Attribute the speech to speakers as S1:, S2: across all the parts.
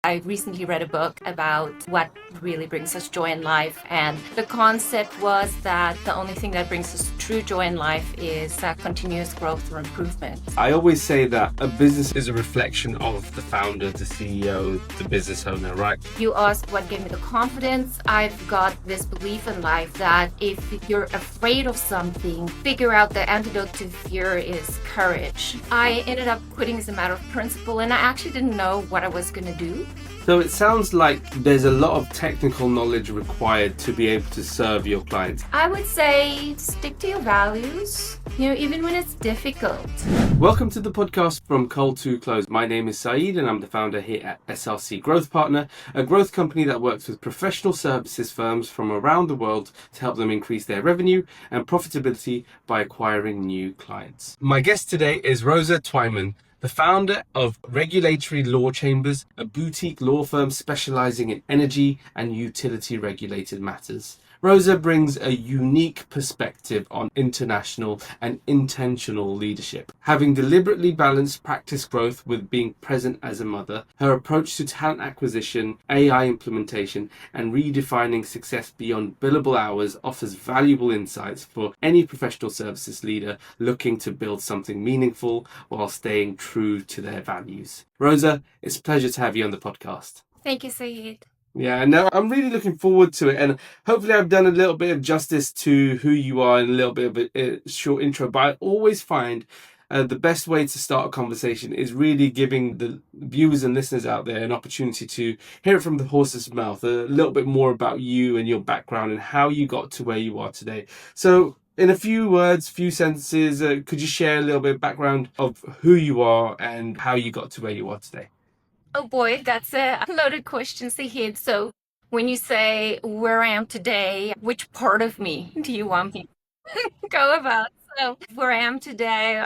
S1: I recently read a book about what really brings us joy in life, and the concept was that the only thing that brings us true joy in life is continuous growth or improvement.
S2: I always say that a business is a reflection of the founder, the CEO, the business owner, right?
S1: You asked what gave me the confidence. I've got this belief in life that if you're afraid of something, figure out the antidote to fear is courage. I ended up quitting as a matter of principle, and I actually didn't know what I was going to do.
S2: So it sounds like there's a lot of technical knowledge required to be able to serve your clients.
S1: I would say stick to your values, even when it's difficult.
S2: Welcome to the podcast From Cold to Close. My name is Saeed and I'm the founder here at SRC Growth Partner, a growth company that works with professional services firms from around the world to help them increase their revenue and profitability by acquiring new clients. My guest today is Rosa Twyman, the founder of Regulatory Law Chambers, a boutique law firm specializing in energy and utility regulated matters. Rosa brings a unique perspective on international and intentional leadership. Having deliberately balanced practice growth with being present as a mother, her approach to talent acquisition, AI implementation, and redefining success beyond billable hours offers valuable insights for any professional services leader looking to build something meaningful while staying true to their values. Rosa, it's a pleasure to have you on the podcast.
S1: Thank you, Saeed.
S2: Yeah, no, I'm really looking forward to it, and hopefully I've done a little bit of justice to who you are in a little bit of a short intro. But I always find the best way to start a conversation is really giving the viewers and listeners out there an opportunity to hear it from the horse's mouth, a little bit more about you and your background and how you got to where you are today. So in a few words, few sentences, could you share a little bit of background of who you are and how you got to where you are today?
S1: Oh boy, that's a loaded question, Saeed. So when you say where I am today, which part of me do you want me to go about? So where I am today,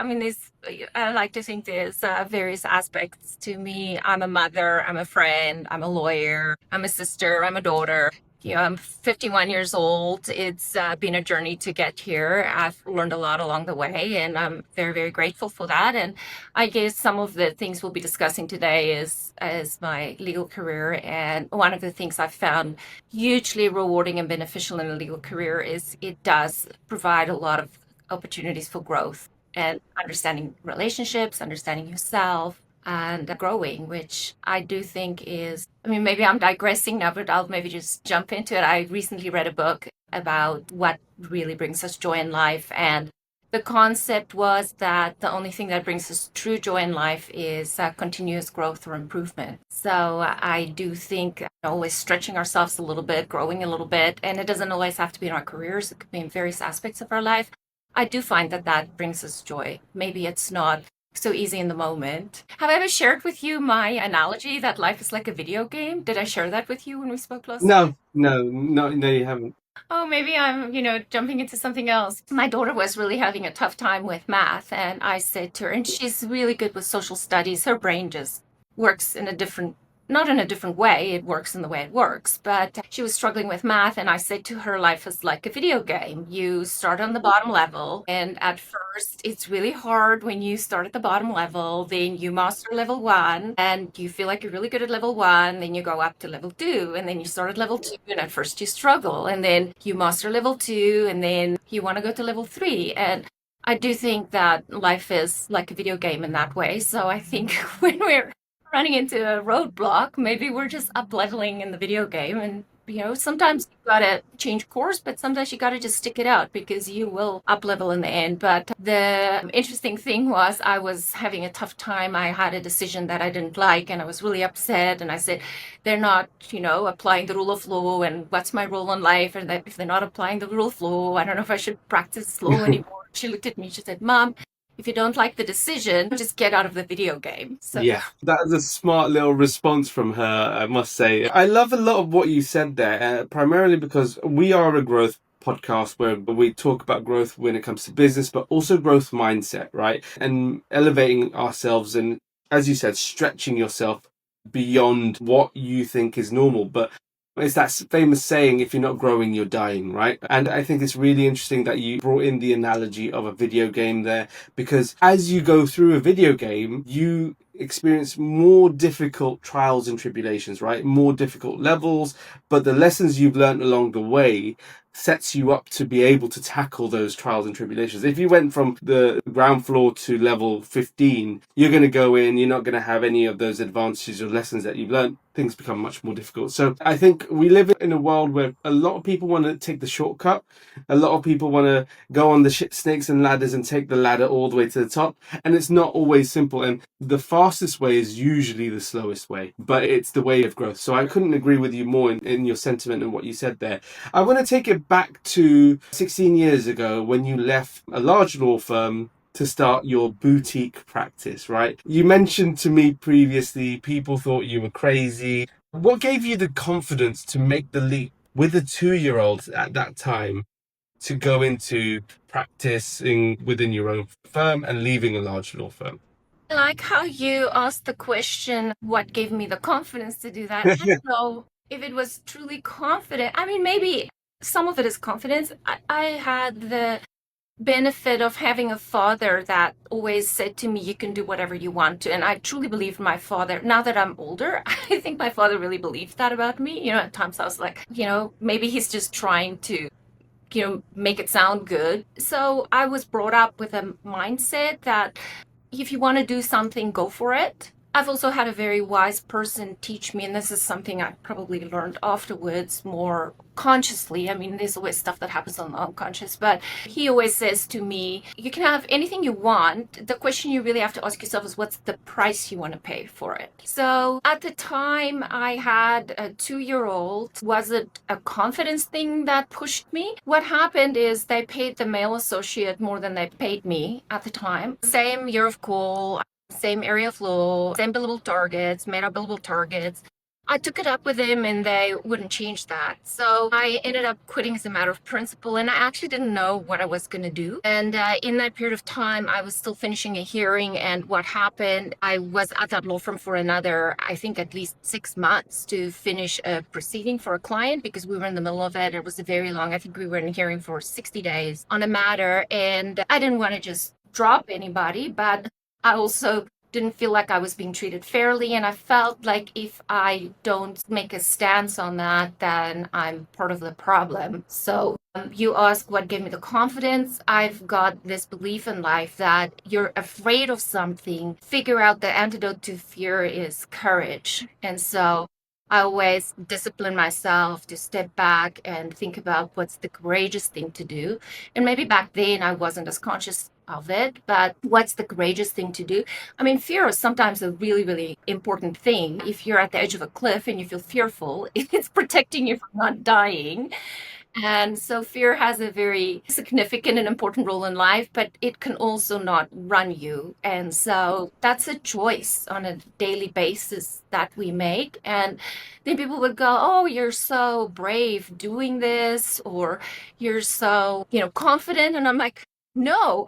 S1: I like to think there's various aspects to me. I'm a mother, I'm a friend, I'm a lawyer, I'm a sister, I'm a daughter. I'm 51 years old. It's been a journey to get here. I've learned a lot along the way, and I'm very, very grateful for that. And I guess some of the things we'll be discussing today is my legal career. And one of the things I've found hugely rewarding and beneficial in a legal career is it does provide a lot of opportunities for growth and understanding relationships, understanding yourself, and growing, which I do think is, maybe I'm digressing now, but I'll maybe just jump into it. I recently read a book about what really brings us joy in life, and the concept was that the only thing that brings us true joy in life is continuous growth or improvement. So I do think always stretching ourselves a little bit, growing a little bit, and it doesn't always have to be in our careers. It could be in various aspects of our life. I do find that brings us joy. Maybe it's not so easy in the moment. Have I ever shared with you my analogy that life is like a video game? Did I share that with you when we spoke last time?
S2: No, you haven't.
S1: Oh, maybe I'm, jumping into something else. My daughter was really having a tough time with math, and I said to her, and she's really good with social studies. Her brain just works in a different, not in a different way, it works in the way it works, but she was struggling with math, and I said to her, life is like a video game. You start on the bottom level, and at first it's really hard when you start at the bottom level. Then you master level 1, and you feel like you're really good at level 1. Then you go up to level 2, and then you start at level 2, and at first you struggle, and then you master level 2, and then you want to go to level 3. And I do think that life is like a video game in that way. So I think when we're running into a roadblock, maybe we're just up leveling in the video game. And sometimes you gotta change course, but sometimes you gotta just stick it out because you will up level in the end. But the interesting thing was I was having a tough time. I had a decision that I didn't like, and I was really upset, and I said, they're not applying the rule of law, and what's my role in life, and that if they're not applying the rule of law, I don't know if I should practice law anymore. She looked at me, she said, Mom, if you don't like the decision, just get out of the video game. So
S2: Yeah, that is a smart little response from her, I must say. I love a lot of what you said there, primarily because we are a growth podcast where we talk about growth when it comes to business, but also growth mindset, right? And elevating ourselves and, as you said, stretching yourself beyond what you think is normal. But it's that famous saying, if you're not growing, you're dying, right? And I think it's really interesting that you brought in the analogy of a video game there, because as you go through a video game, you experience more difficult trials and tribulations, right? More difficult levels, but the lessons you've learned along the way sets you up to be able to tackle those trials and tribulations. If you went from the ground floor to level 15, you're going to go in, you're not going to have any of those advantages or lessons that you've learned. Things become much more difficult. So I think we live in a world where a lot of people want to take the shortcut. A lot of people want to go on the snakes and ladders and take the ladder all the way to the top. And it's not always simple. And the fastest way is usually the slowest way, but it's the way of growth. So I couldn't agree with you more in your sentiment and what you said there. I want to take it back to 16 years ago when you left a large law firm to start your boutique practice, right? You mentioned to me previously people thought you were crazy. What gave you the confidence to make the leap with a 2-year-old at that time to go into practicing within your own firm and leaving a large law firm?
S1: I like how you asked the question, what gave me the confidence to do that? I don't know if it was truly confident. I mean, maybe some of it is confidence. I had the benefit of having a father that always said to me, you can do whatever you want to. And I truly believe my father. Now that I'm older, I think my father really believed that about me. At times I was like, maybe he's just trying to make it sound good. So I was brought up with a mindset that if you want to do something, go for it. I've also had a very wise person teach me, and this is something I probably learned afterwards more consciously. I mean, there's always stuff that happens on the unconscious, but he always says to me, you can have anything you want. The question you really have to ask yourself is, what's the price you want to pay for it? So at the time, I had a 2-year-old. Was it a confidence thing that pushed me? What happened is they paid the male associate more than they paid me at the time. Same year of call, same area of law, same billable targets, made up billable targets. I took it up with him and they wouldn't change that. So I ended up quitting as a matter of principle, and I actually didn't know what I was going to do. And in that period of time, I was still finishing a hearing. And what happened, I was at that law firm for another, I think at least 6 months to finish a proceeding for a client because we were in the middle of it. It was very long. I think we were in hearing for 60 days on a matter. And I didn't want to just drop anybody, but I also didn't feel like I was being treated fairly. And I felt like if I don't make a stance on that, then I'm part of the problem. So you ask what gave me the confidence. I've got this belief in life that you're afraid of something. Figure out the antidote to fear is courage. And so I always discipline myself to step back and think about what's the courageous thing to do. And maybe back then I wasn't as conscious of it, but what's the courageous thing to do? I mean, fear is sometimes a really, really important thing. If you're at the edge of a cliff and you feel fearful, it's protecting you from not dying. And so fear has a very significant and important role in life, but it can also not run you. And so that's a choice on a daily basis that we make. And then people would go, oh, you're so brave doing this, or you're so, confident. And I'm like, no,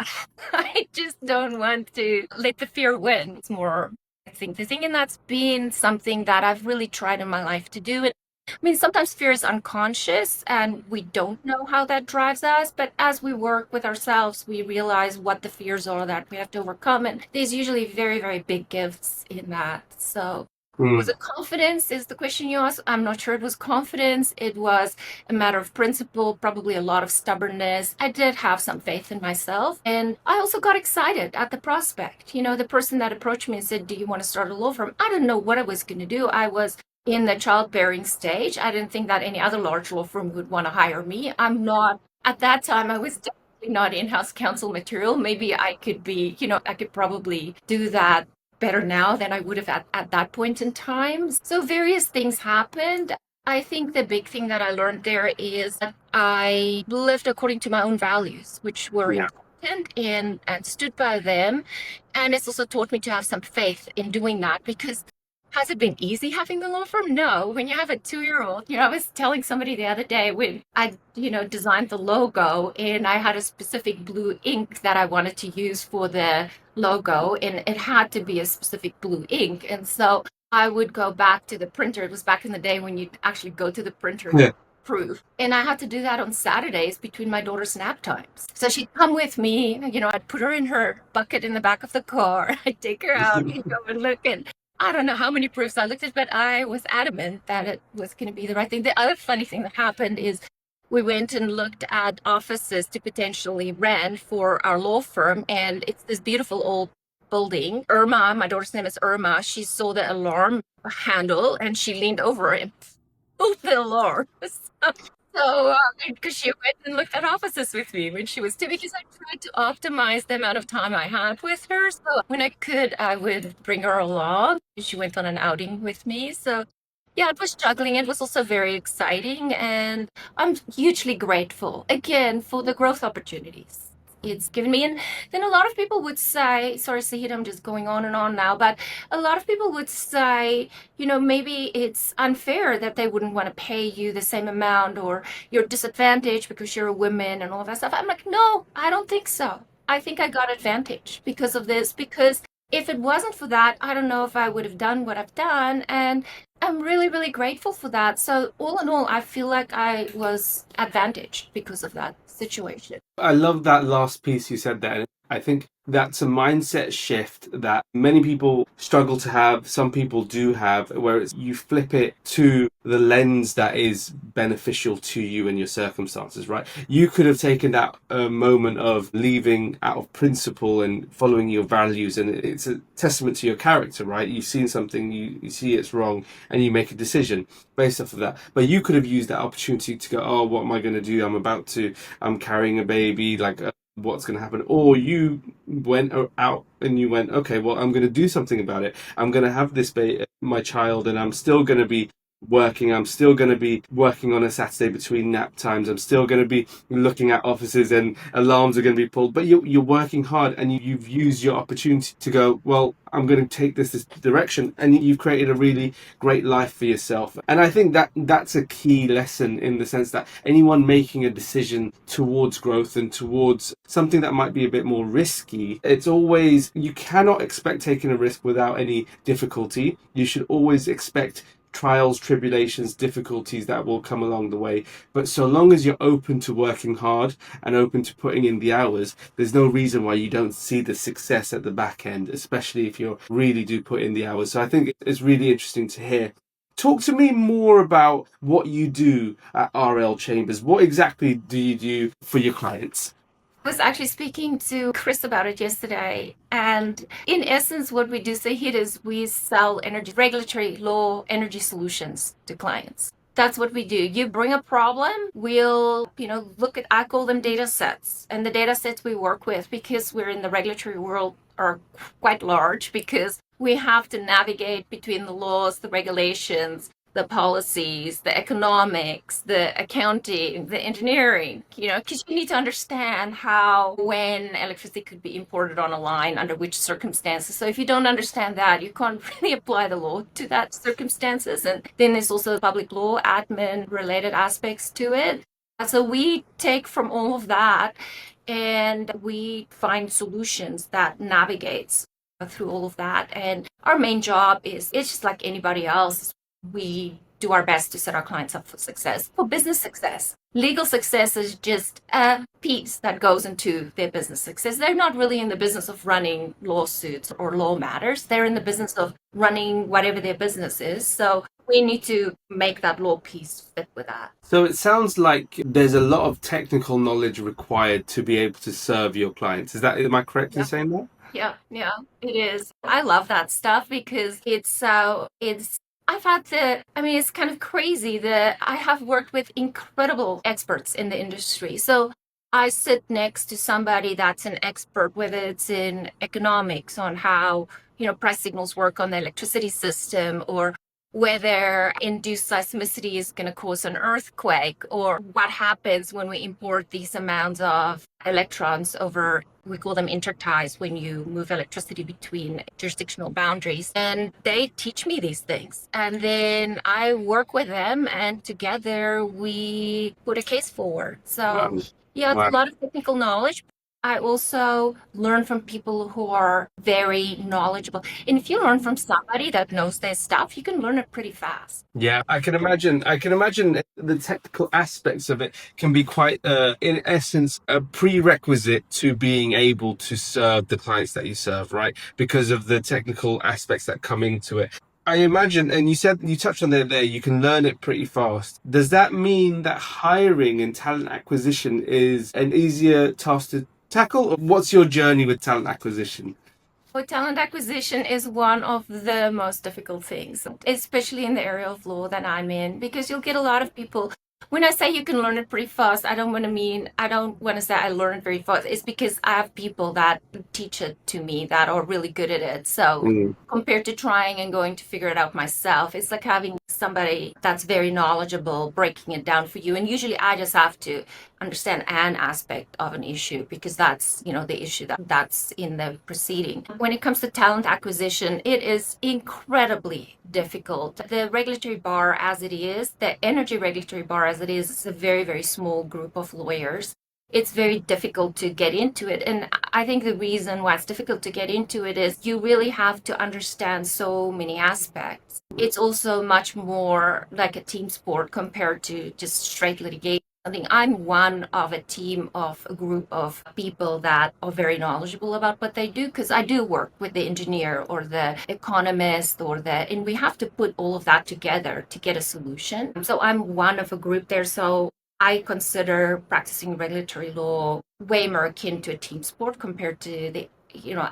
S1: I just don't want to let the fear win. It's more, I think, the thing. And that's been something that I've really tried in my life to do. I mean, sometimes fear is unconscious and we don't know how that drives us, but as we work with ourselves, we realize what the fears are that we have to overcome. And there's usually very, very big gifts in that. So, was
S2: Mm.
S1: it confidence? Is the question you asked? I'm not sure it was confidence. It was a matter of principle, probably a lot of stubbornness. I did have some faith in myself. And I also got excited at the prospect. The person that approached me and said, do you want to start a law firm? I didn't know what I was going to do. I was in the childbearing stage. I didn't think that any other large law firm would want to hire me. I'm not, at that time, I was definitely not in-house counsel material. Maybe I could be, I could probably do that better now than I would have at that point in time. So various things happened. I think the big thing that I learned there is that I lived according to my own values, which were
S2: Yeah.
S1: important and stood by them. And it's also taught me to have some faith in doing that because has it been easy having the law firm? No. When you have a 2-year-old, I was telling somebody the other day when I, designed the logo and I had a specific blue ink that I wanted to use for the logo and it had to be a specific blue ink. And so I would go back to the printer. It was back in the day when you'd actually go to the printer,
S2: Yeah.
S1: proof. And I had to do that on Saturdays between my daughter's nap times. So she'd come with me, I'd put her in her bucket in the back of the car. I'd take her out and go and look. And I don't know how many proofs I looked at, but I was adamant that it was going to be the right thing. The other funny thing that happened is we went and looked at offices to potentially rent for our law firm. And it's this beautiful old building. Irma, my daughter's name is Irma, she saw the alarm handle and she leaned over and pulled the alarm. So, because she went and looked at offices with me when she was two, because I tried to optimize the amount of time I had with her. So when I could, I would bring her along. She went on an outing with me. So yeah, it was juggling. It was also very exciting. And I'm hugely grateful again for the growth opportunities it's given me. And then a lot of people would say, sorry, Sahid, I'm just going on and on now, but a lot of people would say, maybe it's unfair that they wouldn't want to pay you the same amount or you're disadvantaged because you're a woman and all of that stuff. I'm like, no, I don't think so. I think I got advantage because of this, because if it wasn't for that, I don't know if I would have done what I've done. And I'm really, really grateful for that. So all in all, I feel like I was advantaged because of that situation.
S2: I love that last piece you said there. I think that's a mindset shift that many people struggle to have. Some people do have, where it's you flip it to the lens that is beneficial to you and your circumstances, right? You could have taken that moment of leaving out of principle and following your values, and it's a testament to your character, right? You've seen something, you see it's wrong, and you make a decision based off of that. But you could have used that opportunity to go, oh, what am I going to do? I'm carrying a baby, like, what's going to happen? Or you went out and you went, okay, well, I'm going to do something about it. I'm going to have my child, and I'm still going to be working. I'm still going to be working on a Saturday between nap times. I'm still going to be looking at offices, and alarms are going to be pulled. But you're working hard, and you've used your opportunity to go, well, I'm going to take this direction, and you've created a really great life for yourself. And I think that's a key lesson, in the sense that anyone making a decision towards growth and towards something that might be a bit more risky, it's always, you cannot expect taking a risk without any difficulty. You should always expect trials, tribulations, difficulties that will come along the way. But so long as you're open to working hard and open to putting in the hours, there's no reason why you don't see the success at the back end, especially if you really do put in the hours. So I think it's really interesting to hear. Talk to me more about what you do at RL Chambers. What exactly do you do for your clients?
S1: I was actually speaking to Chris about it yesterday. And in essence, what we do say here is we sell energy, regulatory law, energy solutions to clients. That's what we do. You bring a problem, we'll, look at, I call them data sets. And the data sets we work with, because we're in the regulatory world, are quite large, because we have to navigate between the laws, the regulations, the policies, the economics, the accounting, the engineering, because you need to understand how, when electricity could be imported on a line, under which circumstances. So if you don't understand that, you can't really apply the law to that circumstances. And then there's also public law, admin related aspects to it. So we take from all of that and we find solutions that navigates through all of that. And our main job it's just like anybody else. We do our best to set our clients up for success, for business success. Legal success is just a piece that goes into their business success. They're not really in the business of running lawsuits or law matters. They're in the business of running whatever their business is. So we need to make that law piece fit with that.
S2: So it sounds like there's a lot of technical knowledge required to be able to serve your clients. Am I correct in saying that?
S1: Yeah, it is. I love that stuff because it's kind of crazy that I have worked with incredible experts in the industry. So I sit next to somebody that's an expert, whether it's in economics on how, price signals work on the electricity system, or whether induced seismicity is going to cause an earthquake, or what happens when we import these amounts of electrons over, we call them interties, when you move electricity between jurisdictional boundaries. And they teach me these things. And then I work with them, and together we put a case forward. So,
S2: Wow.
S1: yeah, it's a
S2: Wow.
S1: lot of technical knowledge. I also learn from people who are very knowledgeable. And if you learn from somebody that knows their stuff, you can learn it pretty fast.
S2: Yeah, I can imagine. I can imagine the technical aspects of it can be quite, in essence, a prerequisite to being able to serve the clients that you serve, right? Because of the technical aspects that come into it. I imagine, and you said you touched on it there, you can learn it pretty fast. Does that mean that hiring and talent acquisition is an easier task to tackle? Or what's your journey with talent acquisition?
S1: Well, talent acquisition is one of the most difficult things, especially in the area of law that I'm in, because you'll get a lot of people. When I say you can learn it pretty fast, I don't want to say I learn it very fast. It's because I have people that teach it to me that are really good at it. So
S2: Mm.
S1: compared to trying and going to figure it out myself, it's like having somebody that's very knowledgeable breaking it down for you. And usually I just have to understand an aspect of an issue because that's the issue that's in the proceeding. When it comes to talent acquisition, it is incredibly difficult. The regulatory bar as it is, the energy regulatory bar as it is a very, very small group of lawyers. It's very difficult to get into it. And I think the reason why it's difficult to get into it is you really have to understand so many aspects. It's also much more like a team sport compared to just straight litigation. I think I'm one of a team of a group of people that are very knowledgeable about what they do because I do work with the engineer or the economist and we have to put all of that together to get a solution. So I'm one of a group there. So I consider practicing regulatory law way more akin to a team sport compared to the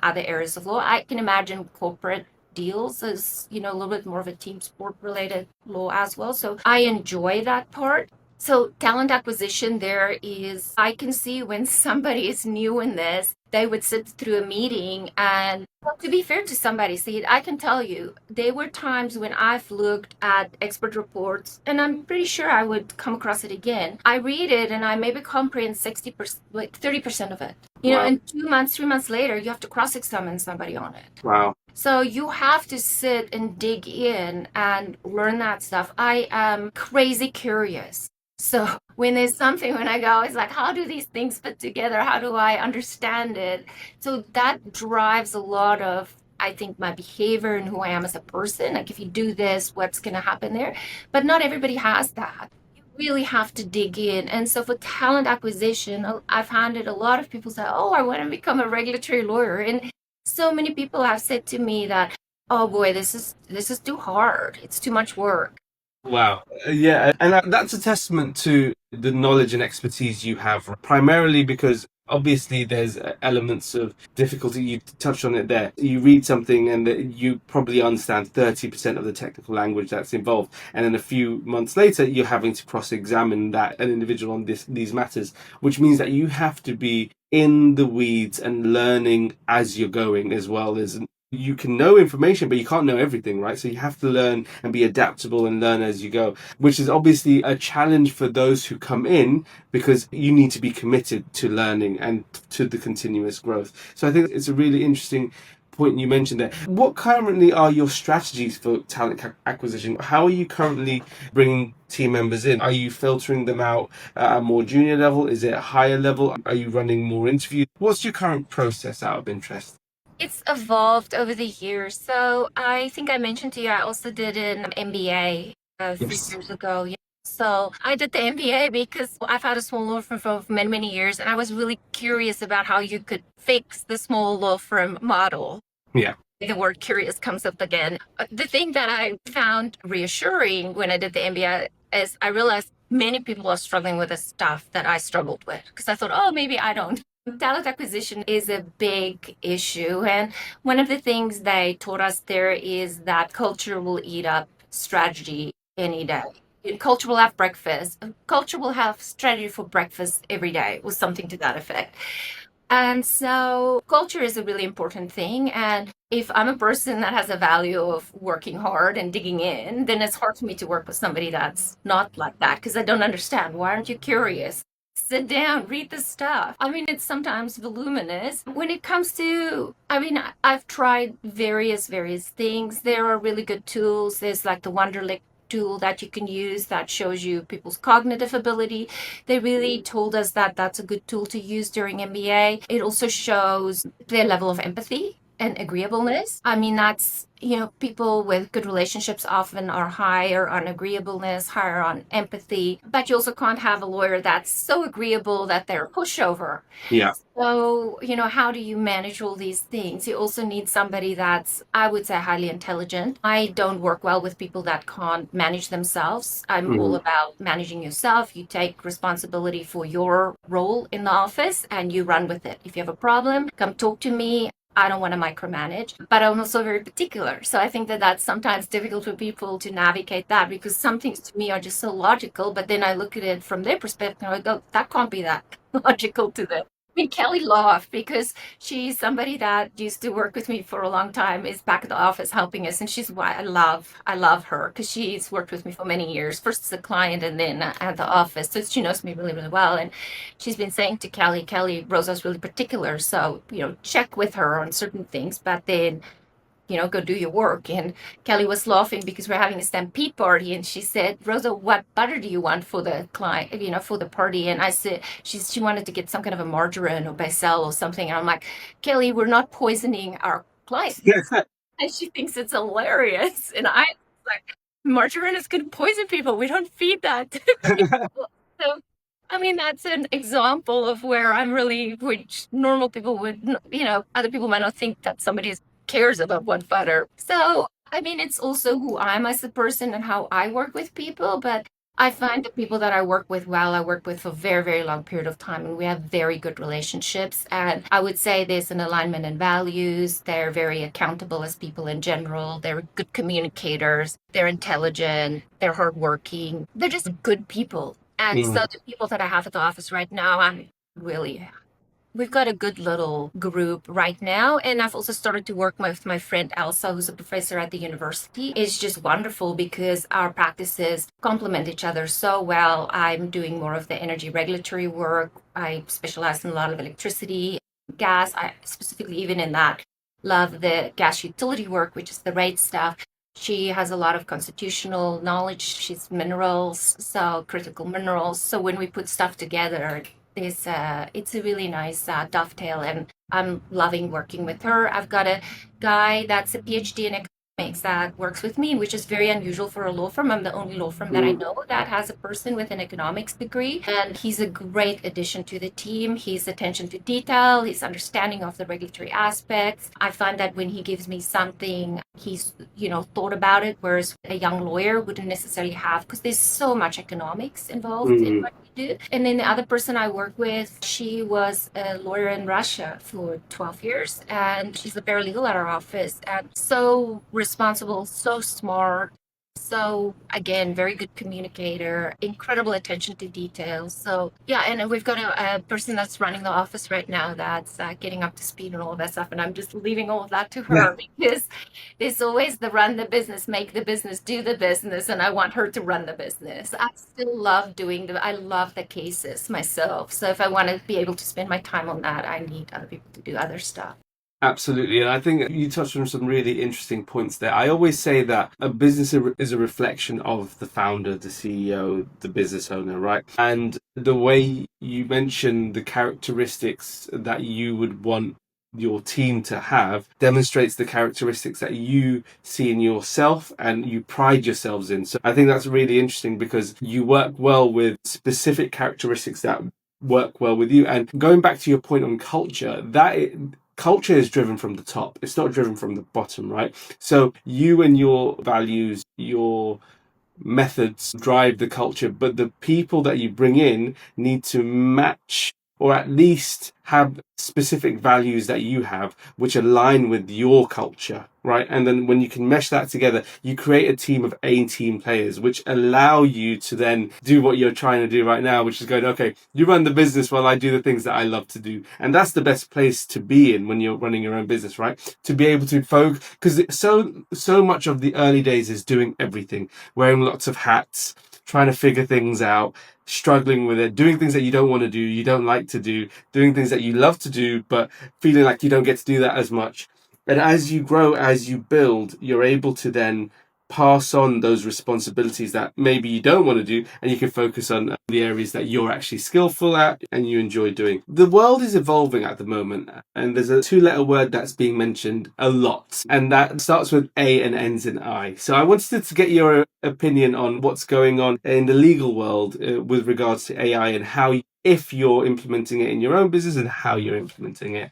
S1: other areas of law. I can imagine corporate deals as a little bit more of a team sport related law as well. So I enjoy that part. So talent acquisition there is, I can see when somebody is new in this, they would sit through a meeting and well, to be fair to somebody, see, I can tell you, there were times when I've looked at expert reports and I'm pretty sure I would come across it again. I read it and I maybe comprehend 60%, like 30% of it.
S2: Wow.
S1: And 2 months, 3 months later, you have to cross-examine somebody on it.
S2: Wow.
S1: So you have to sit and dig in and learn that stuff. I am crazy curious. So when there's something, when I go, it's like, how do these things fit together? How do I understand it? So that drives a lot of, I think, my behavior and who I am as a person. Like if you do this, what's going to happen there? But not everybody has that. You really have to dig in. And so for talent acquisition, I've handed a lot of people say, oh, I want to become a regulatory lawyer. And so many people have said to me that, oh boy, this is too hard. It's too much work.
S2: Wow. Yeah, and that's a testament to the knowledge and expertise you have, primarily because obviously there's elements of difficulty. You touched on it there. You read something and you probably understand 30% of the technical language that's involved. And then a few months later, you're having to cross-examine an individual on these matters, which means that you have to be in the weeds and learning as you're going as well as you can know information, but you can't know everything, right? So you have to learn and be adaptable and learn as you go, which is obviously a challenge for those who come in because you need to be committed to learning and to the continuous growth. So I think it's a really interesting point you mentioned there. What currently are your strategies for talent acquisition? How are you currently bringing team members in? Are you filtering them out at a more junior level? Is it a higher level? Are you running more interviews? What's your current process out of interest?
S1: It's evolved over the years. So I think I mentioned to you, I also did an MBA a few
S2: Yes.
S1: years ago. Yeah. So I did the MBA because I've had a small law firm for many, many years, and I was really curious about how you could fix the small law firm model.
S2: Yeah.
S1: The word curious comes up again. The thing that I found reassuring when I did the MBA is I realized many people are struggling with the stuff that I struggled with because I thought, oh, maybe I don't. Talent acquisition is a big issue. And one of the things they taught us there is that culture will eat up strategy any day. Culture will have breakfast. Culture will have strategy for breakfast every day, was something to that effect. And so culture is a really important thing. And if I'm a person that has a value of working hard and digging in, then it's hard for me to work with somebody that's not like that because I don't understand. Why aren't you curious? Sit down, read the stuff. I mean, it's sometimes voluminous. When it comes to, I've tried various things. There are really good tools. There's like the Wonderlic tool that you can use that shows you people's cognitive ability. They really told us that that's a good tool to use during MBA. It also shows their level of empathy and agreeableness. I mean, that's, people with good relationships often are higher on agreeableness, higher on empathy, but you also can't have a lawyer that's so agreeable that they're a pushover.
S2: Yeah.
S1: So, how do you manage all these things? You also need somebody that's, I would say, highly intelligent. I don't work well with people that can't manage themselves. I'm all
S2: Mm.
S1: about managing yourself. You take responsibility for your role in the office and you run with it. If you have a problem, come talk to me. I don't want to micromanage, but I'm also very particular. So I think that that's sometimes difficult for people to navigate that because some things to me are just so logical, but then I look at it from their perspective and I go, that can't be that logical to them. I mean, Kelly laughed because she's somebody that used to work with me for a long time, is back at the office helping us, and she's why I love her because she's worked with me for many years, first as a client and then at the office. So she knows me really, really well, and she's been saying to Kelly, Rosa's really particular, so check with her on certain things, but then go do your work. And Kelly was laughing because we're having a stampede party. And she said, Rosa, what butter do you want for the client, for the party? And I said, she wanted to get some kind of a margarine or basil or something. And I'm like, Kelly, we're not poisoning our client. And she thinks it's hilarious. And I like, margarine is going to poison people. We don't feed that to people. So, I mean, that's an example of where I'm really, which normal people would, other people might not think that somebody cares about what butter. So, I mean, it's also who I am as a person and how I work with people. But I find the people that I work with well, I work with for a very, very long period of time, and we have very good relationships. And I would say there's an alignment in values. They're very accountable as people in general. They're good communicators. They're intelligent. They're hardworking. They're just good people. And so
S2: Mm.
S1: the people that I have at the office right now, I'm really we've got a good little group right now. And I've also started to work with my friend Elsa, who's a professor at the university. It's just wonderful because our practices complement each other so well. I'm doing more of the energy regulatory work. I specialize in a lot of electricity, gas. I specifically, even in that, love the gas utility work, which is the rate stuff. She has a lot of constitutional knowledge. She's minerals, so critical minerals. So when we put stuff together, it's a really nice dovetail, and I'm loving working with her. I've got a guy that's a PhD in economics that works with me, which is very unusual for a law firm. I'm the only law firm that I
S2: Mm.
S1: know that has a person with an economics degree, and he's a great addition to the team. His attention to detail, his understanding of the regulatory aspects. I find that when he gives me something, he's thought about it, whereas a young lawyer wouldn't necessarily have, because there's so much economics involved in
S2: Mm.
S1: what we do. And then the other person I work with, she was a lawyer in Russia for 12 years, and she's a paralegal at our office, and so responsible, so smart. So again, very good communicator, incredible attention to details. So yeah, and we've got a person that's running the office right now that's getting up to speed and all of that stuff. And I'm just leaving all of that to
S2: Yeah.
S1: her because there's always the run the business, make the business, do the business, and I want her to run the business. I still love I love the cases myself. So if I want to be able to spend my time on that, I need other people to do other stuff.
S2: Absolutely. And I think you touched on some really interesting points there. I always say that a business is a reflection of the founder, the CEO, the business owner, right? And the way you mentioned the characteristics that you would want your team to have demonstrates the characteristics that you see in yourself and you pride yourselves in. So I think that's really interesting because you work well with specific characteristics that work well with you. And going back to your point on culture, culture is driven from the top. It's not driven from the bottom, right? So you and your values, your methods drive the culture, but the people that you bring in need to match or at least have specific values that you have which align with your culture, right? And then when you can mesh that together, you create a team of A team players which allow you to then do what you're trying to do right now, which is going, okay, you run the business while I do the things that I love to do. And that's the best place to be in when you're running your own business, right? To be able to focus, because so much of the early days is doing everything, wearing lots of hats, trying to figure things out, struggling with it, doing things that you don't want to do, you don't like to do, doing things that you love to do, but feeling like you don't get to do that as much. And as you grow, as you build, you're able to then pass on those responsibilities that maybe you don't want to do, and you can focus on the areas that you're actually skillful at and you enjoy doing. The world is evolving at the moment, and there's a two-letter word that's being mentioned a lot, and that starts with A and ends in I. So I wanted to get your opinion on what's going on in the legal world with regards to AI, and how, if you're implementing it in your own business, and how you're implementing it.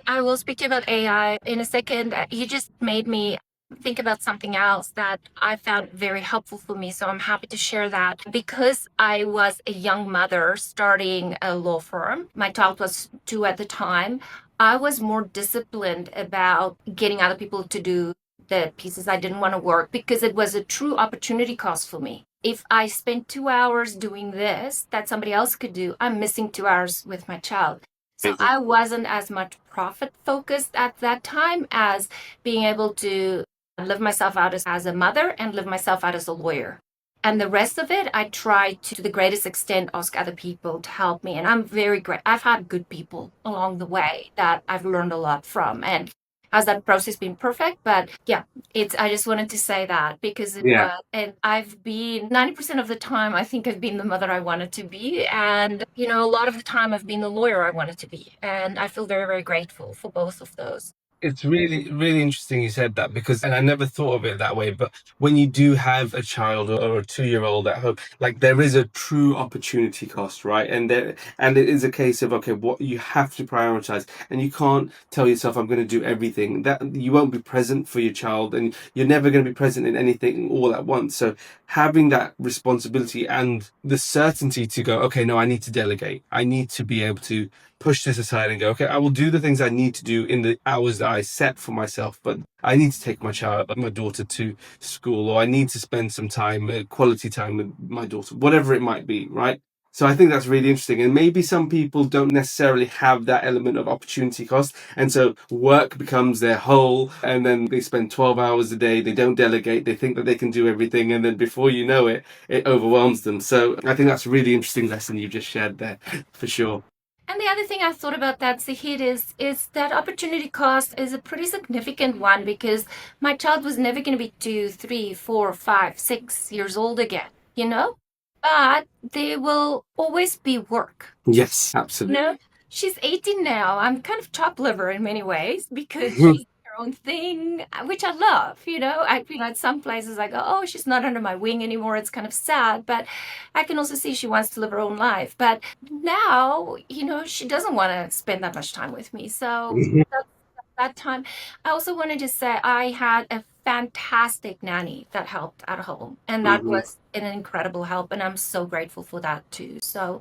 S1: I will speak to you about AI in a second. You just made me think about something else that I found very helpful for me. So I'm happy to share that. Because I was a young mother starting a law firm, my child was 2 at the time. I was more disciplined about getting other people to do the pieces I didn't want to work, because it was a true opportunity cost for me. If I spent 2 hours doing this that somebody else could do, I'm missing 2 hours with my child. So I wasn't as much profit focused at that time as being able to live myself out as a mother and live myself out as a lawyer. And the rest of it, I tried to the greatest extent, ask other people to help me. And I'm very great. I've had good people along the way that I've learned a lot from. And has that process been perfect? But yeah, I just wanted to say that because it
S2: Yeah.
S1: was, and I've been 90% of the time, I think I've been the mother I wanted to be. And, a lot of the time I've been the lawyer I wanted to be. And I feel very, very grateful for both of those.
S2: It's really, really interesting you said that, because, and I never thought of it that way, but when you do have a child or a 2-year-old at home, like, there is a true opportunity cost, right? And it is a case of, okay, what you have to prioritize, and you can't tell yourself, I'm going to do everything. That you won't be present for your child, and you're never going to be present in anything all at once. So having that responsibility and the certainty to go, okay, no, I need to delegate. I need to be able to push this aside and go, okay, I will do the things I need to do in the hours that I set for myself, but I need to take my daughter to school, or I need to spend some time, quality time with my daughter, whatever it might be, right? So I think that's really interesting. And maybe some people don't necessarily have that element of opportunity cost. And so work becomes their whole, and then they spend 12 hours a day. They don't delegate. They think that they can do everything. And then before you know it, it overwhelms them. So I think that's a really interesting lesson you've just shared there, for sure.
S1: And the other thing I thought about that, Zahid, is that opportunity cost is a pretty significant one, because my child was never going to be 2, 3, 4, 5, 6 years old again, you know? But there will always be work.
S2: Yes, absolutely.
S1: She's 18 now. I'm kind of top liver in many ways because she's doing her own thing, which I love. At some places I go, oh, she's not under my wing anymore. It's kind of sad, but I can also see she wants to live her own life. But now, she doesn't want to spend that much time with me. So that time. I also wanted to say I had a fantastic nanny that helped at home, and that
S2: Mhm.
S1: was an incredible help, and I'm so grateful for that too. So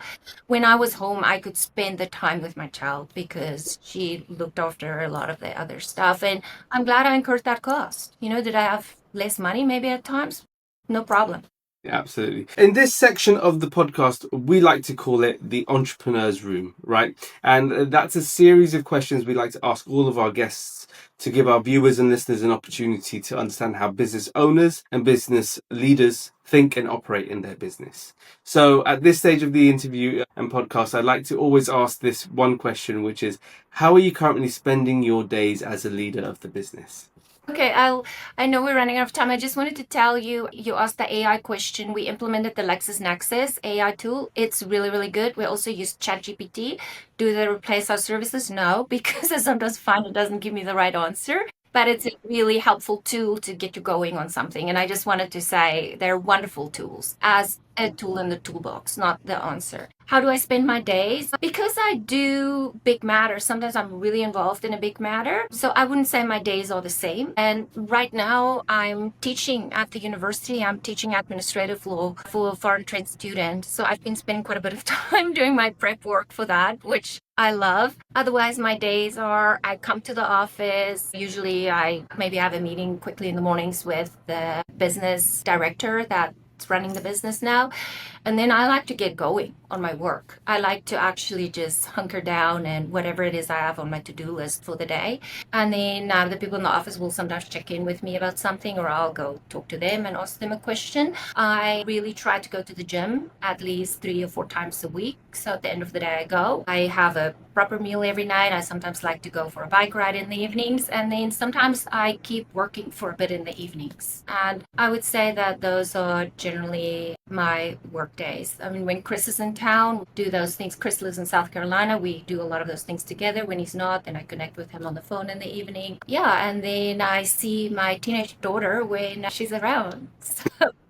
S1: when I was home, I could spend the time with my child because she looked after a lot of the other stuff, and I'm glad I incurred that cost. Did I have less money maybe at times? No problem.
S2: Yeah, absolutely. In this section of the podcast, we like to call it the entrepreneur's room, right? And that's a series of questions we like to ask all of our guests to give our viewers and listeners an opportunity to understand how business owners and business leaders think and operate in their business. So at this stage of the interview and podcast, I'd like to always ask this one question, which is, how are you currently spending your days as a leader of the business?
S1: Okay, I know we're running out of time. I just wanted to tell you, you asked the AI question. We implemented the LexisNexis AI tool. It's really, really good. We also use ChatGPT. Do they replace our services? No, because I sometimes find it doesn't give me the right answer. But it's a really helpful tool to get you going on something. And I just wanted to say they're wonderful tools as a tool in the toolbox, not the answer. How do I spend my days? Because I do big matters, sometimes I'm really involved in a big matter. So I wouldn't say my days are the same. And right now I'm teaching at the university. I'm teaching administrative law for foreign trade students. So I've been spending quite a bit of time doing my prep work for that, which I love. Otherwise, my days are I come to the office. Usually I maybe have a meeting quickly in the mornings with the business director that's running the business now. And then I like to get going on my work. I like to actually just hunker down and whatever it is I have on my to-do list for the day. And then the people in the office will sometimes check in with me about something, or I'll go talk to them and ask them a question. I really try to go to the gym at least 3 or 4 times a week. So at the end of the day, I go. I have a proper meal every night. I sometimes like to go for a bike ride in the evenings. And then sometimes I keep working for a bit in the evenings. And I would say that those are generally my work days. I mean, when Chris is in town, we do those things. Chris lives in South Carolina. We do a lot of those things together. When he's not, then I connect with him on the phone in the evening. Yeah. And then I see my teenage daughter when she's around.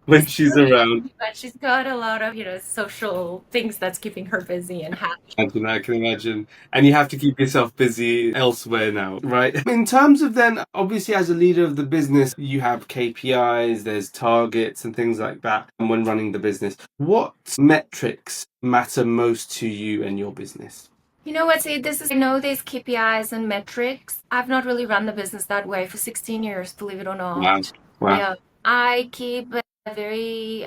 S2: When she's around.
S1: But she's got a lot of, social things that's keeping her busy and happy.
S2: I can imagine. And you have to keep yourself busy elsewhere now, right? In terms of then, obviously, as a leader of the business, you have KPIs, there's targets and things like that. And when running the business, what metrics matter most to you and your business?
S1: You know what, see, I know there's KPIs and metrics. I've not really run the business that way for 16 years, believe it or not.
S2: Wow. Wow.
S1: Yeah, I keep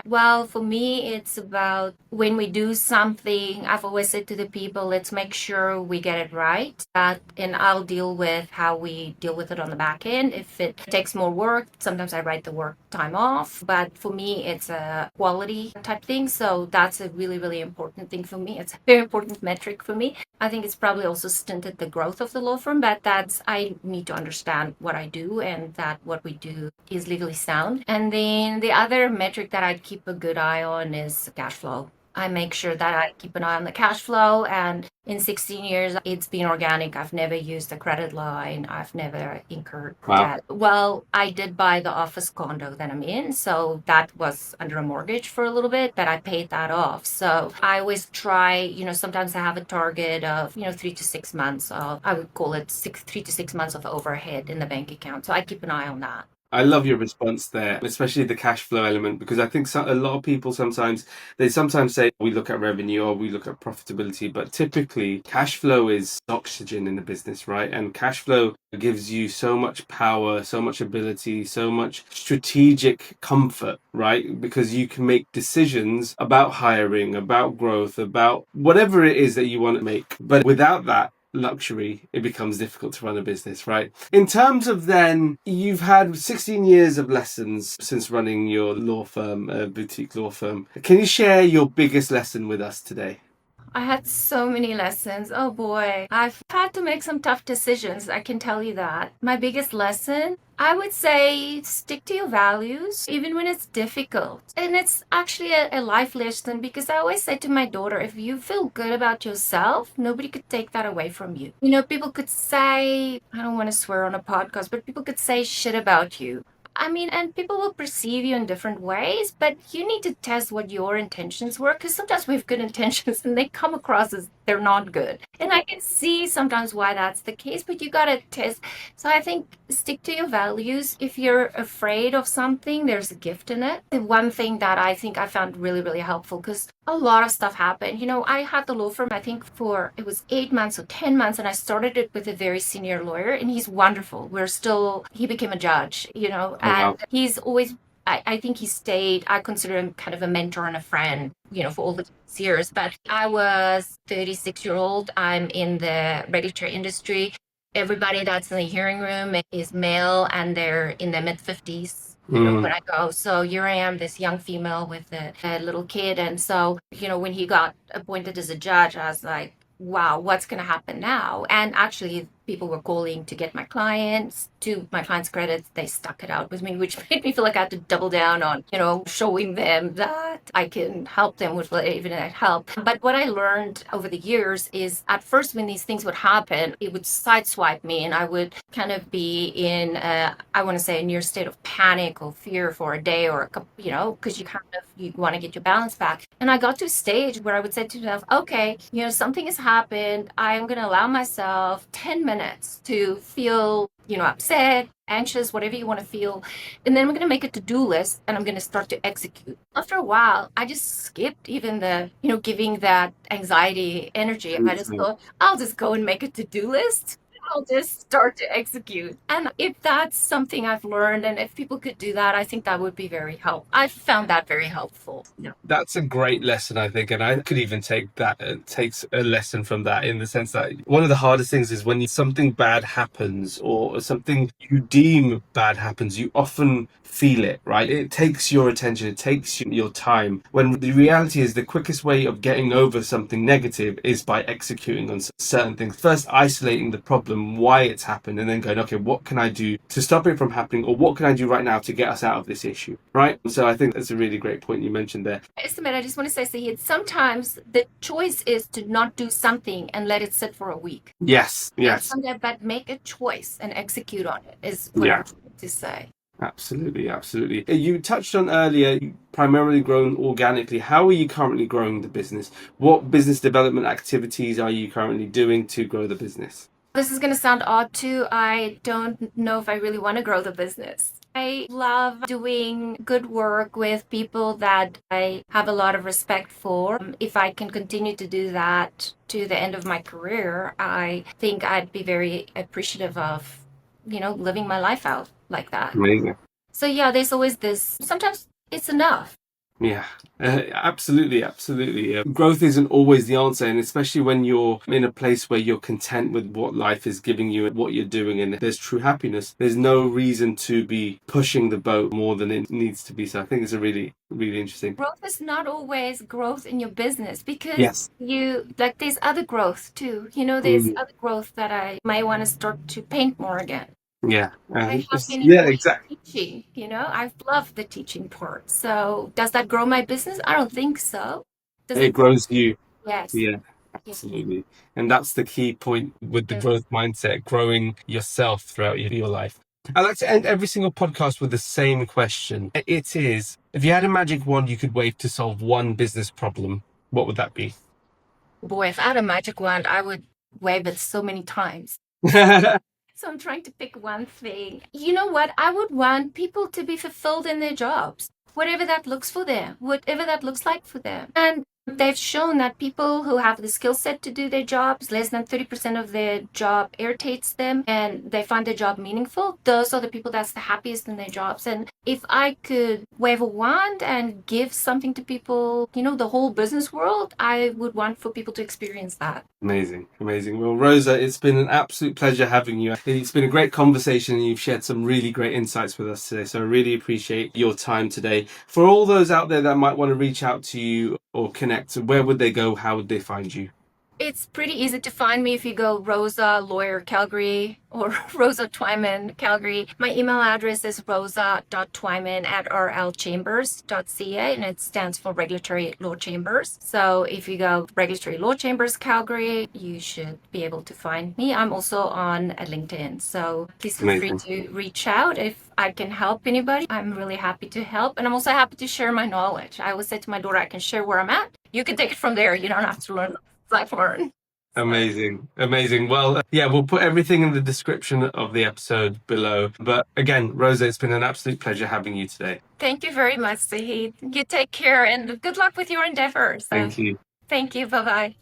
S1: well, for me, it's about when we do something, I've always said to the people, let's make sure we get it right. And I'll deal with how we deal with it on the back end. If it takes more work, sometimes I write the work time off. But for me, it's a quality type thing. So that's a really, really important thing for me. It's a very important metric for me. I think it's probably also stunted the growth of the law firm, but I need to understand what I do and that what we do is legally sound. And then the other metric that I keep a good eye on is cash flow. I make sure that I keep an eye on the cash flow. And in 16 years, it's been organic. I've never used a credit line. I've never incurred debt. Well, I did buy the office condo that I'm in. So that was under a mortgage for a little bit, but I paid that off. So I always try, sometimes I have a target of, 3 to 6 months of, I would call it 3 to 6 months of overhead in the bank account. So I keep an eye on that.
S2: I love your response there, especially the cash flow element, because I think a lot of people sometimes say we look at revenue or we look at profitability, but typically cash flow is oxygen in the business, right? And cash flow gives you so much power, so much ability, so much strategic comfort, right? Because you can make decisions about hiring, about growth, about whatever it is that you want to make. But without that luxury, it becomes difficult to run a business, right? In terms of then, you've had 16 years of lessons since running your law firm, boutique law firm. Can you share your biggest lesson with us today?
S1: I had so many lessons. Oh boy. I've had to make some tough decisions. I can tell you that. My biggest lesson, I would say stick to your values, even when it's difficult. And it's actually a life lesson because I always say to my daughter, if you feel good about yourself, nobody could take that away from you. People could say, I don't want to swear on a podcast, but people could say shit about you. I mean, and people will perceive you in different ways, but you need to test what your intentions were because sometimes we have good intentions and they come across as they're not good. And I can see sometimes why that's the case, but you got to test. So I think stick to your values. If you're afraid of something, there's a gift in it. The one thing that I think I found really, really helpful because a lot of stuff happened. I had the law firm, I think it was 8 months or 10 months, and I started it with a very senior lawyer, and he's wonderful. He became a judge, and he's always, I think he stayed, I consider him kind of a mentor and a friend, for all the years. But I was 36-year-old. I'm in the regulatory industry. Everybody that's in the hearing room is male and they're in their mid-50s. When I go. So here I am, this young female with a little kid. And so, when he got appointed as a judge, I was like, wow, what's going to happen now? And actually, people were calling to get my clients. To my clients' credit, they stuck it out with me, which made me feel like I had to double down on, showing them that I can help them with even that help. But what I learned over the years is at first when these things would happen, it would sideswipe me and I would kind of be in, I want to say, a near state of panic or fear for a day or a couple, because you want to get your balance back. And I got to a stage where I would say to myself, okay, something has happened. I'm going to allow myself 10 minutes to feel, upset, anxious, whatever you want to feel. And then I'm going to make a to-do list and I'm going to start to execute. After a while, I just skipped even the, giving that anxiety energy. I just thought, I'll just go and make a to-do list. I'll just start to execute. And if that's something I've learned, and if people could do that, I think that would be very helpful. I've found that very helpful. Yeah.
S2: That's a great lesson, I think, and I could even take that takes a lesson from that in the sense that one of the hardest things is when something bad happens or something you deem bad happens, you often feel it, right? It takes your attention, it takes your time. When the reality is the quickest way of getting over something negative is by executing on certain things. First, isolating the problem, why it's happened, and then going, okay, what can I do to stop it from happening, or what can I do right now to get us out of this issue, right? So I think that's a really great point you mentioned there.
S1: Estimate, I just want to say, Sahid, sometimes the choice is to not do something and let it sit for a week.
S2: Yes,
S1: And
S2: yes,
S1: sometimes, but make a choice and execute on it is what
S2: yeah,
S1: I'm trying to say.
S2: absolutely, absolutely. You touched on earlier, primarily grown organically. How are you currently growing the business? What business development activities are you currently doing to grow the business?
S1: This is going to sound odd too. I don't know if I really want to grow the business. I love doing good work with people that I have a lot of respect for. If I can continue to do that to the end of my career, I think I'd be very appreciative of, living my life out like that.
S2: Amazing.
S1: So yeah, there's always this. Sometimes it's enough.
S2: Yeah, absolutely, absolutely. Growth isn't always the answer, and especially when you're in a place where you're content with what life is giving you and what you're doing, and there's true happiness. There's no reason to be pushing the boat more than it needs to be. So I think it's a really, really interesting.
S1: Growth is not always growth in your business because
S2: Yes.
S1: there's other growth too. There's
S2: Mm,
S1: other growth that I might want to start to paint more again.
S2: yeah.
S1: I have been
S2: Yeah.
S1: enjoying
S2: Exactly.
S1: teaching, I've loved the teaching part. So does that grow my business? I don't think so. Does
S2: It
S1: it grow?
S2: grows you.
S1: Yes.
S2: Yeah.
S1: Yes.
S2: Absolutely. And that's the key point with the growth mindset, growing yourself throughout your life. I like to end every single podcast with the same question. It is, if you had a magic wand you could wave to solve one business problem, what would that be?
S1: Boy, if I had a magic wand, I would wave it so many times. So I'm trying to pick one thing. You know what? I would want people to be fulfilled in their jobs, whatever that looks for them, whatever that looks like for them. And they've shown that people who have the skill set to do their jobs, less than 30% of their job irritates them and they find their job meaningful. Those are the people that's the happiest in their jobs. And if I could wave a wand and give something to people, the whole business world, I would want for people to experience that.
S2: Amazing, amazing. Well, Rosa, it's been an absolute pleasure having you. It's been a great conversation and you've shared some really great insights with us today. So I really appreciate your time today. For all those out there that might want to reach out to you or connect, where would they go? How would they find you?
S1: It's pretty easy to find me if you go Rosa Lawyer Calgary or Rosa Twyman Calgary. My email address is rosa.twyman@rlchambers.ca and it stands for Regulatory Law Chambers. So if you go Regulatory Law Chambers Calgary, you should be able to find me. I'm also on LinkedIn. So please feel free
S2: Amazing.
S1: to reach out if I can help anybody. I'm really happy to help. And I'm also happy to share my knowledge. I always say to my daughter, I can share where I'm at. You can take it from there. You don't have to learn I've learned. So
S2: Amazing. Amazing. Well, yeah, we'll put everything in the description of the episode below. But again, Rosa, it's been an absolute pleasure having you today.
S1: thank you very much, Sahid. You take care and good luck with your endeavors.
S2: Thank you.
S1: Thank you. Bye bye.